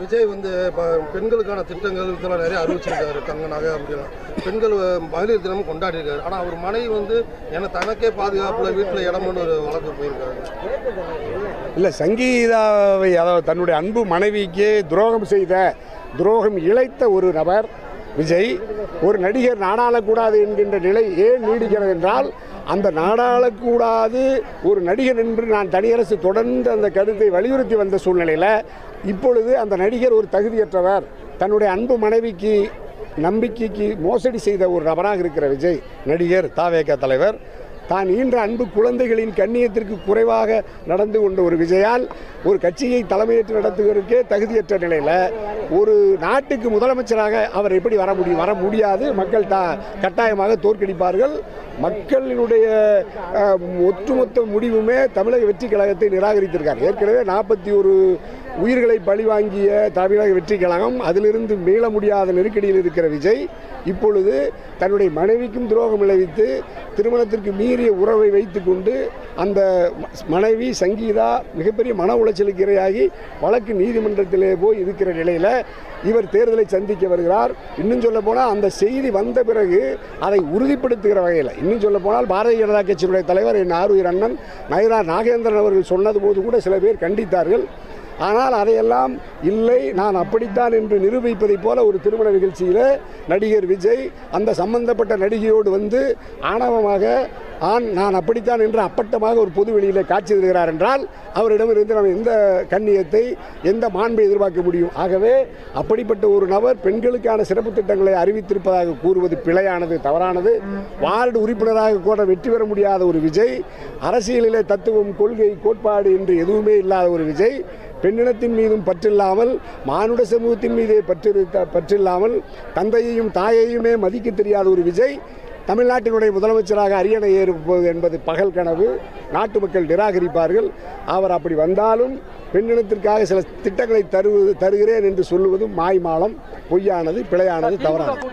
விஜய் வந்து பெண்களுக்கான திட்டங்கள் இதெல்லாம் நிறைய அறிவிச்சிருக்காரு. தங்க நகை அப்படின்னா பெண்கள் மகளிர் தினம் கொண்டாடி இருக்காரு. ஆனால் அவர் மனைவி வந்து தனக்கே பாதுகாப்புல வீட்டில் இடம்னு ஒரு வழக்கு போயிருக்காரு. இல்லை, சங்கீதாவை அதாவது தன்னுடைய அன்பு மனைவிக்கு துரோகம் இழைத்த ஒரு நபர் விஜய். ஒரு நடிகர் நாடாளக்கூடாது என்கின்ற நிலை ஏன் நீடிக்கிறது என்றால், அந்த நாடாளக்கூடாது ஒரு நடிகர் என்று நான் தனியரசு தொடர்ந்து அந்த கருத்தை வலியுறுத்தி வந்த சூழ்நிலையில் இப்பொழுது அந்த நடிகர் ஒரு தகுதியற்றவர், தன்னுடைய அன்பு மனைவிக்கு நம்பிக்கைக்கு மோசடி செய்த ஒரு நபராக இருக்கிற விஜய் நடிகர் தாவேக தலைவர் தான் ஈன்ற அன்பு குழந்தைகளின் கண்ணியத்திற்கு குறைவாக நடந்து கொண்ட ஒரு விஜயால் ஒரு கட்சியை தலைமையேற்று நடத்துவதற்கே தகுதியற்ற நிலையில் ஒரு நாட்டுக்கு முதலமைச்சராக அவர் எப்படி வர முடியாது. மக்கள் கட்டாயமாக தோற்கடிப்பார்கள். மக்களினுடைய ஒட்டுமொத்த முடிவுமே தமிழக வெற்றி கழகத்தை நிராகரித்திருக்கார். ஏற்கனவே 41 உயிர்களை பழிவாங்கிய தமிழக வெற்றி கழகம் அதிலிருந்து மீள முடியாத நெருக்கடியில் இருக்கிற விஜய் இப்பொழுது தன்னுடைய மனைவிக்கும் துரோகம் விளைவித்து திருமணத்திற்கு மீறிய உறவை வைத்துக்கொண்டு அந்த மனைவி சங்கீதா மிகப்பெரிய மன உளைச்சலுக்கு இரையாகி வழக்கு நீதிமன்றத்திலே போய் இருக்கிற நிலையில் இவர் தேர்தலை சந்திக்க வருகிறார். இன்னும் சொல்ல போனால் அந்த செய்தி வந்த பிறகு அதை உறுதிப்படுத்துகிற வகையில், இன்னும் சொல்ல போனால் பாரதிய ஜனதா கட்சியினுடைய தலைவர் என் ஆருயிர் அண்ணன் நயினா நாகேந்திரன் அவர்கள் சொன்னது போது கூட சில பேர் கண்டித்தார்கள். ஆனால் அதையெல்லாம் இல்லை, நான் அப்படித்தான் என்று நிரூபிப்பதைப் போல ஒரு திருமண நிகழ்ச்சியில் நடிகர் விஜய் அந்த சம்பந்தப்பட்ட நடிகையோடு வந்து ஆணவமாக நான் அப்படித்தான் என்று அப்பட்டமாக ஒரு பொது வெளியில் காட்சி தருகிறார் என்றால் அவரிடமிருந்து நம்ம எந்த கண்ணியத்தை எந்த மாண்பை எதிர்பார்க்க முடியும்? ஆகவே அப்படிப்பட்ட ஒரு நபர் பெண்களுக்கான சிறப்பு திட்டங்களை அறிவித்திருப்பதாக கூறுவது பிழையானது, தவறானது. வார்டு உறுப்பினராக கூட வெற்றி பெற முடியாத ஒரு விஜய், அரசியலிலே தத்துவம் கொள்கை கோட்பாடு என்று எதுவுமே இல்லாத ஒரு விஜய், பெண்ணினத்தின் மீதும் பற்றில்லாமல் மானுட சமூகத்தின் மீதே பற்றில்லாமல் தந்தையையும் தாயையுமே மதிக்க தெரியாத ஒரு விஜய் தமிழ்நாட்டினுடைய முதலமைச்சராக அரியணை ஏறுவது என்பது பகல் கனவு. நாட்டு மக்கள் நிராகரிப்பார்கள். அவர் அப்படி வந்தாலும் பெண்ணினத்திற்காக சில திட்டங்களை தருகிறேன் என்று சொல்லுவதும் மாய்மாலம், பொய்யானது, பிழையானது, தவறானது.